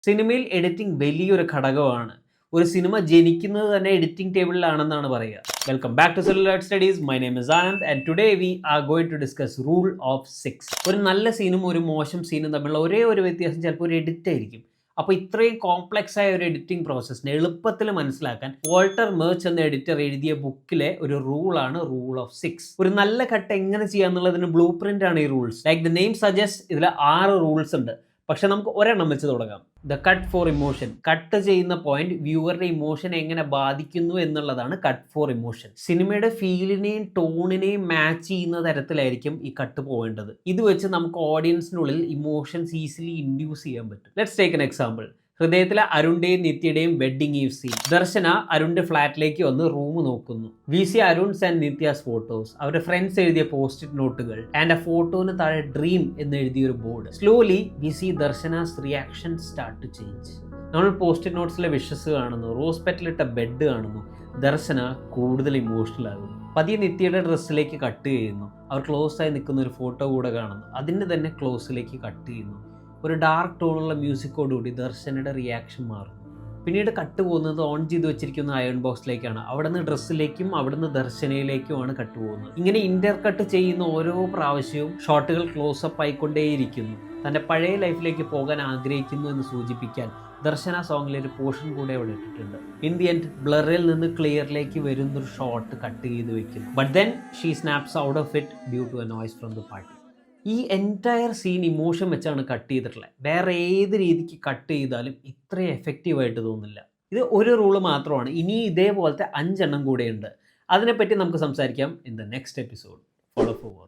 സിനിമയിൽ എഡിറ്റിംഗ് വലിയൊരു ഘടകമാണ്. ഒരു സിനിമ ജനിക്കുന്നത് തന്നെ എഡിറ്റിംഗ് ടേബിളിലാണെന്നാണ് പറയുക. Welcome back to celluloid studies. My name is Anand and today we are going to discuss rule of 6. ഒരു നല്ല സീനും ഒരു മോശം സീനും തമ്മിലുള്ള ഒരേ ഒരു വ്യത്യാസം ചിലപ്പോൾ ഒരു എഡിറ്റ് ആയിരിക്കും. അപ്പോൾ ഇത്രയും കോംപ്ലക്സ് ആയ ഒരു എഡിറ്റിംഗ് പ്രോസസ്സിനെ എളുപ്പത്തിൽ മനസ്സിലാക്കാൻ വാൾട്ടർ മെർച്ച് എന്ന എഡിറ്റർ എഴുതിയ ബുക്കിലെ ഒരു റൂളാണ് റൂൾ ഓഫ് 6. ഒരു നല്ല കട്ട് എങ്ങനെ ചെയ്യാന്നുള്ളതിന് ബ്ലൂ പ്രിന്റ് ആണ് ഈ rules. Like the name suggest, ഇതിൽ 6 റൂൾസ് ഉണ്ട്. പക്ഷെ നമുക്ക് ഒരെണ്ണം വെച്ച് തുടങ്ങാം. The cut four emotion. Cut ചെയ്യുന്ന പോയിന്റ് വ്യൂവറുടെ ഇമോഷൻ എങ്ങനെ ബാധിക്കുന്നു എന്നുള്ളതാണ് കട്ട് ഫോർ ഇമോഷൻ. സിനിമയുടെ ഫീലിനെയും ടോണിനെയും മാച്ച് ചെയ്യുന്ന തരത്തിലായിരിക്കും ഈ കട്ട് പോകേണ്ടത്. ഇത് വെച്ച് നമുക്ക് ഓഡിയൻസിനുള്ളിൽ ഇമോഷൻസ് ഈസിലി ഇൻഡ്യൂസ് ചെയ്യാൻ പറ്റും. Let's take an example. ഹൃദയത്തിലെ അരുണിന്റെയും നിത്യയുടെയും വെഡ്ഡിംഗ് ഈവ് സീൻ. ദർശന അരുണിന്റെ ഫ്ലാറ്റിലേക്ക് വന്ന് റൂം നോക്കുന്നു. We see Arun's and Nithya's photos, അവരുടെ ഫ്രണ്ട്സ് എഴുതിയ പോസ്റ്റ് നോട്ടുകൾ ആൻഡ് ആ ഫോട്ടോന് താഴെ ഡ്രീം എന്ന് എഴുതിയൊരു board. Slowly we see Darshana's reaction start to change. നമ്മൾ പോസ്റ്റ് നോട്ട്സിലെ വിഷസ് കാണുന്നു, റോസ് പെറ്റലിട്ട ബെഡ് കാണുന്നു. ദർശന കൂടുതൽ ഇമോഷണൽ ആകുന്നു. പതിയെ നിത്യയുടെ ഡ്രസ്സിലേക്ക് കട്ട് ചെയ്യുന്നു. അവർ ക്ലോസ് ആയി നിൽക്കുന്ന ഒരു ഫോട്ടോ കൂടെ കാണുന്നു. അതിൻ്റെ തന്നെ ക്ലോസിലേക്ക് കട്ട് ചെയ്യുന്നു. ഒരു ഡാർക്ക് ടോണുള്ള മ്യൂസിക്കോടുകൂടി ദർശനയുടെ റിയാക്ഷൻ മാറുന്നു. പിന്നീട് കട്ട് പോകുന്നത് ഓൺ ചെയ്ത് വെച്ചിരിക്കുന്ന അയൺ ബോക്സിലേക്കാണ്. അവിടുന്ന് ഡ്രസ്സിലേക്കും അവിടുന്ന് ദർശനയിലേക്കുമാണ് കട്ട് പോകുന്നത്. ഇങ്ങനെ ഇന്റർ കട്ട് ചെയ്യുന്ന ഓരോ പ്രാവശ്യവും ഷോട്ടുകൾ ക്ലോസപ്പ് ആയിക്കൊണ്ടേയിരിക്കുന്നു. തൻ്റെ പഴയ ലൈഫിലേക്ക് പോകാൻ ആഗ്രഹിക്കുന്നു എന്ന് സൂചിപ്പിക്കാൻ ദർശന സോങ്ങിലെ ഒരു പോർഷൻ കൂടെ അവിടെ ഇട്ടിട്ടുണ്ട്. ഇൻ ദി എൻഡ് ബ്ലറിൽ നിന്ന് ക്ലിയറിലേക്ക് വരുന്നൊരു ഷോട്ട് കട്ട് ചെയ്ത് വെക്കുന്നു. But then she snaps out of it due to a noise from the party. ഈ എൻറ്റയർ സീൻ ഇമോഷൻ വെച്ചാണ് കട്ട് ചെയ്തിട്ടുള്ളത്. വേറെ ഏത് രീതിക്ക് കട്ട് ചെയ്താലും ഇത്രയും എഫക്റ്റീവായിട്ട് തോന്നില്ല. ഇത് ഒരു റൂള് മാത്രമാണ്. ഇനി ഇതേപോലത്തെ 5 എണ്ണം കൂടെയുണ്ട്. അതിനെപ്പറ്റി നമുക്ക് സംസാരിക്കാം in the next episode. Follow forward.